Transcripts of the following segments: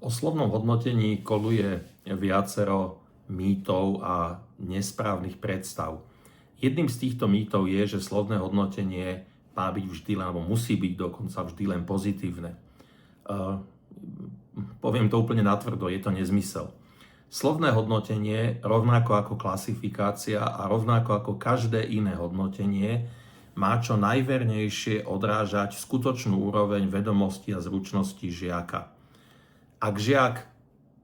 O slovnom hodnotení koluje viacero mýtov a nesprávnych predstav. Jedným z týchto mýtov je, že slovné hodnotenie má byť vždy, alebo musí byť dokonca vždy len pozitívne. Poviem to úplne natvrdo, je to nezmysel. Slovné hodnotenie, rovnako ako klasifikácia a rovnako ako každé iné hodnotenie, má čo najvernejšie odrážať skutočnú úroveň vedomosti a zručnosti žiaka. Ak žiak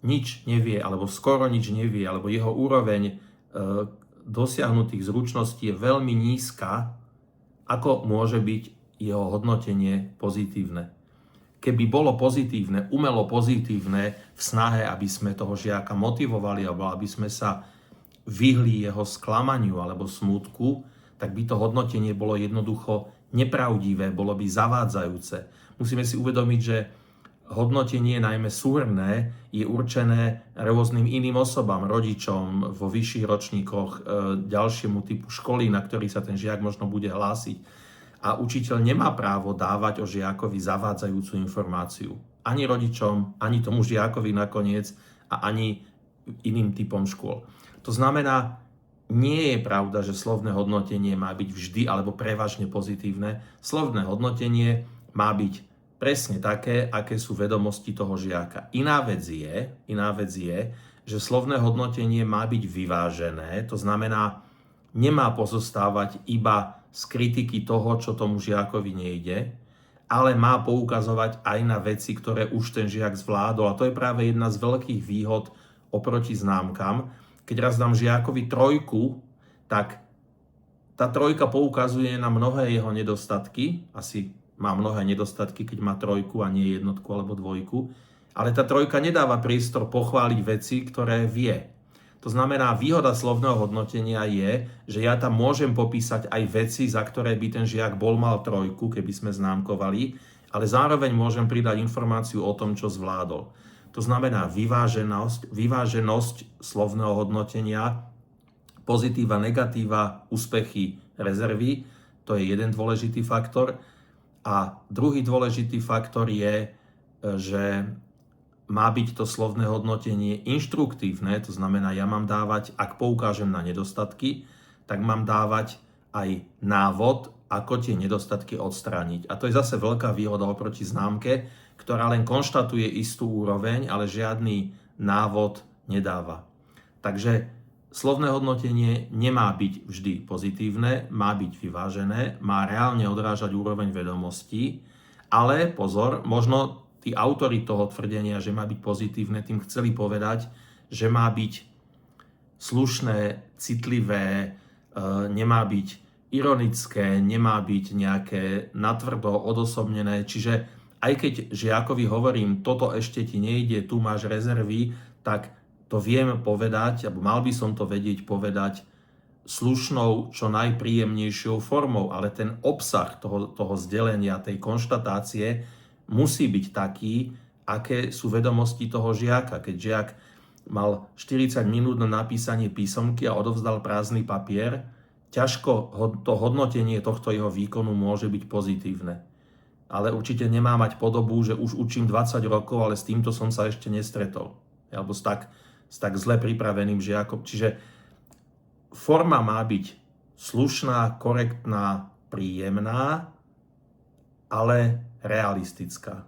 nič nevie, alebo skoro nič nevie, alebo jeho úroveň dosiahnutých zručností je veľmi nízka, ako môže byť jeho hodnotenie pozitívne? Keby bolo pozitívne, umelo pozitívne v snahe, aby sme toho žiaka motivovali, alebo aby sme sa vyhli jeho sklamaniu alebo smútku, tak by to hodnotenie bolo jednoducho nepravdivé, bolo by zavádzajúce. Musíme si uvedomiť, že hodnotenie, najmä súhrnné, je určené rôznym iným osobám, rodičom vo vyšších ročníkoch, ďalšiemu typu školy, na ktorý sa ten žiak možno bude hlásiť. A učiteľ nemá právo dávať o žiakovi zavádzajúcu informáciu. Ani rodičom, ani tomu žiakovi nakoniec a ani iným typom škôl. To znamená, nie je pravda, že slovné hodnotenie má byť vždy alebo prevažne pozitívne. Slovné hodnotenie má byť presne také, aké sú vedomosti toho žiaka. Iná vec je, že slovné hodnotenie má byť vyvážené, to znamená, nemá pozostávať iba z kritiky toho, čo tomu žiakovi nejde, ale má poukazovať aj na veci, ktoré už ten žiak zvládol. A to je práve jedna z veľkých výhod oproti známkam. Keď raz dám žiakovi 3, tak tá 3 poukazuje na mnohé jeho nedostatky, asi má mnohé nedostatky, keď má 3 a nie 1 alebo 2, ale tá 3 nedáva priestor pochváliť veci, ktoré vie. To znamená, výhoda slovného hodnotenia je, že ja tam môžem popísať aj veci, za ktoré by ten žiak mal 3, keby sme známkovali, ale zároveň môžem pridať informáciu o tom, čo zvládol. To znamená vyváženosť slovného hodnotenia, pozitíva, negatíva, úspechy, rezervy, to je jeden dôležitý faktor. A druhý dôležitý faktor je, že má byť to slovné hodnotenie inštruktívne, to znamená, ja mám dávať, ak poukážem na nedostatky, tak mám dávať aj návod, ako tie nedostatky odstrániť. A to je zase veľká výhoda oproti známke, ktorá len konštatuje istú úroveň, ale žiadny návod nedáva. Takže slovné hodnotenie nemá byť vždy pozitívne, má byť vyvážené, má reálne odrážať úroveň vedomostí, ale pozor, možno tí autori toho tvrdenia, že má byť pozitívne, tým chceli povedať, že má byť slušné, citlivé, nemá byť ironické, nemá byť nejaké natvrdo odosobnené. Čiže aj keď žiakovi hovorím, toto ešte ti nejde, tu máš rezervy, tak to viem povedať, alebo mal by som to vedieť povedať slušnou, čo najpríjemnejšou formou, ale ten obsah toho zdelenia, tej konštatácie musí byť taký, aké sú vedomosti toho žiaka. Keď žiak mal 40 minút na napísanie písomky a odovzdal prázdny papier, ťažko to hodnotenie tohto jeho výkonu môže byť pozitívne. Ale určite nemá mať podobu, že už učím 20 rokov, ale s týmto som sa ešte nestretol. Alebo s tak zle pripraveným žiakom. Čiže forma má byť slušná, korektná, príjemná, ale realistická.